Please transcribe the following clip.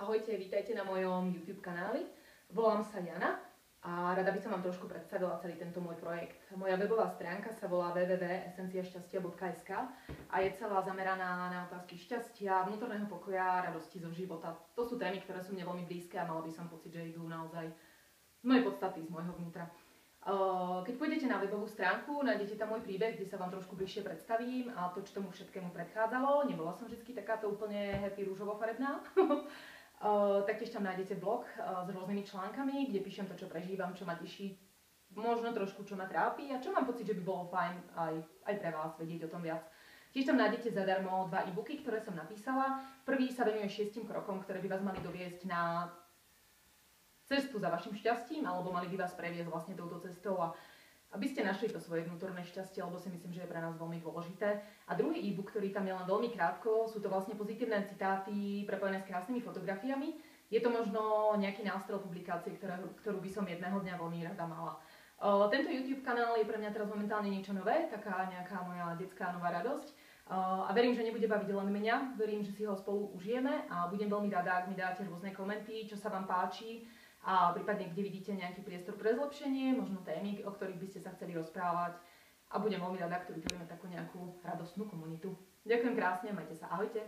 Ahojte, vítajte na mojom YouTube kanáli. Volám sa Jana a rada by som vám trošku predstavila celý tento môj projekt. Moja webová stránka sa volá www.esenciašťastia.sk a je celá zameraná na otázky šťastia, vnútorného pokoja, radosti zo života. To sú témy, ktoré sú mne veľmi blízke a mala by som pocit, že idú naozaj z mojej podstaty, z môjho vnútra. Keď pôjdete na webovú stránku, nájdete tam môj príbeh, kde sa vám trošku bližšie predstavím a to, čo tomu všetkému predchádzalo. Nebola som vždy takáto úplne happy rúžovo-farebná. Taktiež tam nájdete blog s rôznymi článkami, kde píšem to, čo prežívam, čo ma teší, možno trošku, čo ma trápi a čo mám pocit, že by bolo fajn aj pre vás vedieť o tom viac. Tiež tam nájdete zadarmo 2 e-booky, ktoré som napísala. Prvý sa venuje 6 krokom, ktoré by vás mali doviesť na cestu za vašim šťastím, alebo mali by vás previesť vlastne touto cestou a aby ste našli to svoje vnútorné šťastie, lebo si myslím, že je pre nás veľmi dôležité. A druhý e-book, ktorý tam je len veľmi krátko, sú to vlastne pozitívne citáty prepojené s krásnymi fotografiami. Je to možno nejaký nástroj publikácie, ktorú by som jedného dňa veľmi rada mala. Tento YouTube kanál je pre mňa teraz momentálne niečo nové, taká nejaká moja detská nová radosť. A verím, že nebude baviť len mňa, verím, že si ho spolu užijeme a budem veľmi rada, ak mi dáte rôzne komenty, čo sa vám páči a prípadne, kde vidíte nejaký priestor pre zlepšenie, možno témy, o ktorých by ste sa chceli rozprávať a budem veľmi rada, ak tu vytvoríme takú nejakú radostnú komunitu. Ďakujem krásne, majte sa, ahojte.